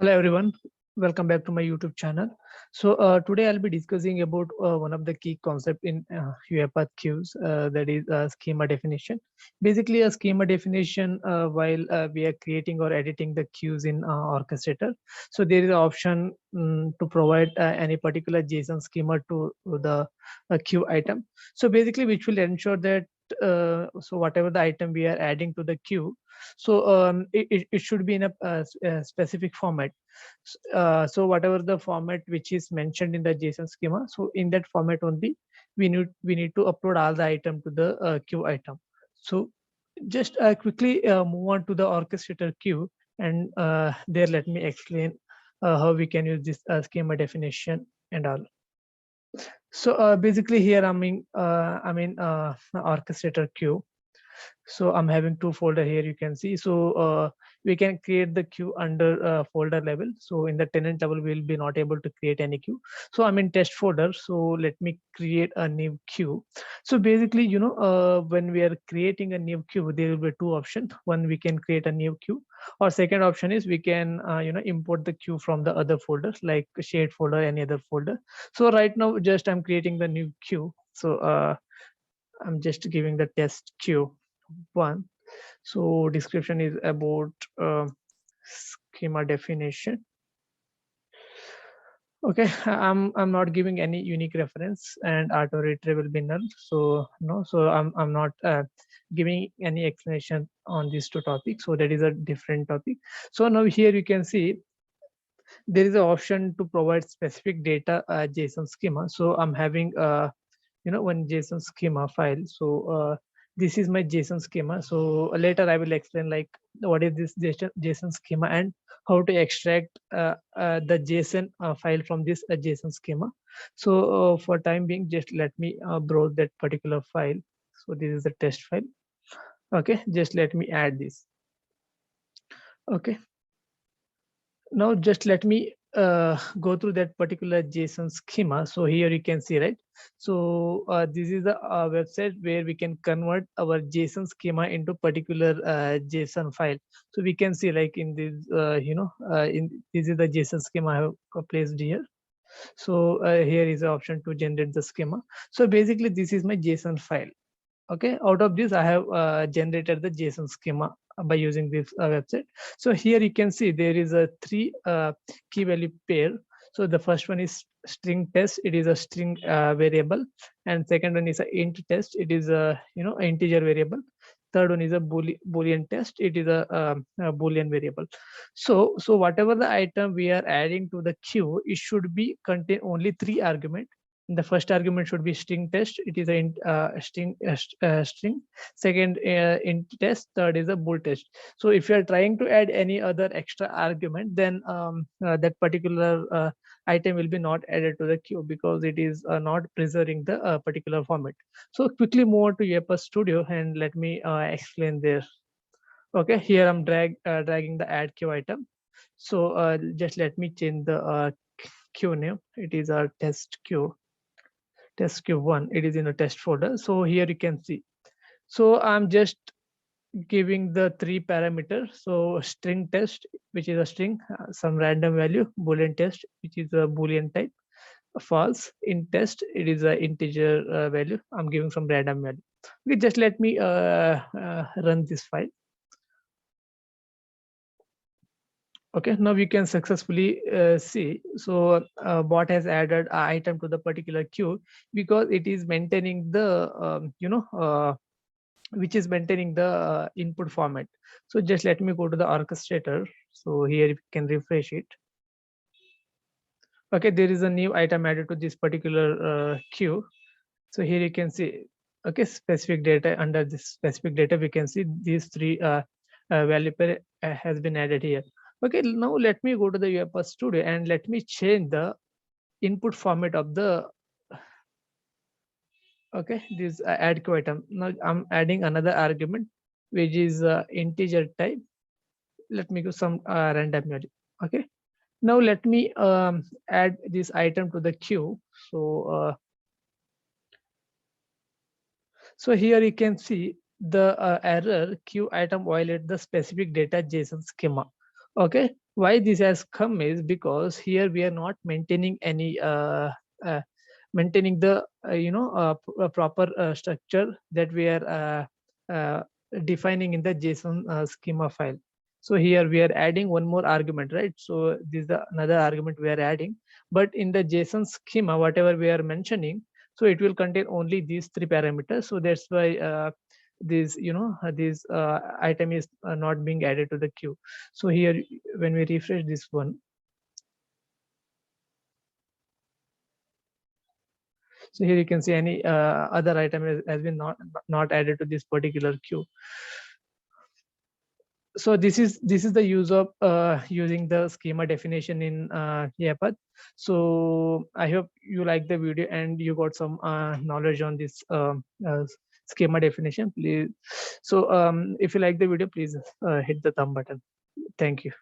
Hello everyone, welcome back to my YouTube channel. Today I'll be discussing about one of the key concept in UiPath queues, that is schema definition. Basically, a schema definition while we are creating or editing the queues in orchestrator. So there is an option to provide any particular JSON schema to the queue item. So basically, which will ensure that whatever the item we are adding to the queue, it should be in a specific format. So whatever the format which is mentioned in the JSON schema, so in that format only we need to upload all the item to the queue item. So just quickly move on to the orchestrator queue, and there let me explain how we can use this schema definition and all. So basically here I'm in orchestrator queue. So I'm having two folder here, you can see. So we can create the queue under folder level. So in the tenant level we'll be not able to create any queue. So I'm in test folder, so let me create a new queue. So basically, when we are creating a new queue, there will be two options. One, we can create a new queue, or second option is we can import the queue from the other folders like shared folder, any other folder. So right now just I'm creating the new queue. So I'm just giving the test queue one. So description is about schema definition. Okay, I'm not giving any unique reference, and auto retrieval will be null. So no, so I'm not giving any explanation on these two topics. So that is a different topic. So now here you can see there is an option to provide specific data JSON schema. So I'm having one JSON schema file. So this is my JSON schema. So later I will explain like what is this JSON schema and how to extract the JSON file from this JSON schema. So for time being, just let me browse that particular file. So this is the test file. Okay, just let me add this. Okay, now just let me go through that particular JSON schema. So here you can see, right? So this is the website where we can convert our JSON schema into particular JSON file. So we can see like in this, in this is the JSON schema I have placed here. So here is the option to generate the schema. So basically this is my JSON file. Okay, out of this I have generated the JSON schema by using this website. So here you can see there is a three key value pair. So the first one is string test, it is a string variable, and second one is a int test, it is a integer variable. Third one is a boolean test, it is a boolean variable. So whatever the item we are adding to the queue, it should be contain only three arguments. The first argument should be string test, it is a string. Second, int test. Third is a bool test. So if you are trying to add any other extra argument, then that particular item will be not added to the queue because it is not preserving the particular format. So quickly move on to UiPath Studio and let me explain there. Okay, here I'm dragging the add queue item. So just let me change the queue name. It is a test queue one, it is in a test folder. So here you can see, so I'm just giving the three parameters. So string test, which is a string, some random value, boolean test, which is a boolean type, false. Int test, it is a integer value, I'm giving some random value. Okay, just let me run this file. Okay, now we can successfully see. So bot has added an item to the particular queue because it is maintaining the which is maintaining the input format. So just let me go to the orchestrator. So here you can refresh it. Okay, there is a new item added to this particular queue. So here you can see, okay, specific data. Under this specific data we can see these three value pair has been added here. Okay, now let me go to the UiPath Studio and let me change the input format of the, okay, this add queue item. Now I'm adding another argument which is integer type. Let me go some random value. Okay, now let me add this item to the queue. So here you can see the error queue item violate the specific data JSON schema. Okay, why this has come is because here we are not maintaining any uh, maintaining the proper structure that we are defining in the JSON schema file. So here we are adding one more argument, right? So this is the another argument we are adding, but in the JSON schema, whatever we are mentioning, so it will contain only these three parameters. So that's why this item is not being added to the queue. So here when we refresh this one, so here you can see any other item has been not added to this particular queue. So this is the use of using the schema definition in UiPath. So I hope you like the video and you got some knowledge on this schema definition. Please, so if you like the video, please hit the thumb button. Thank you.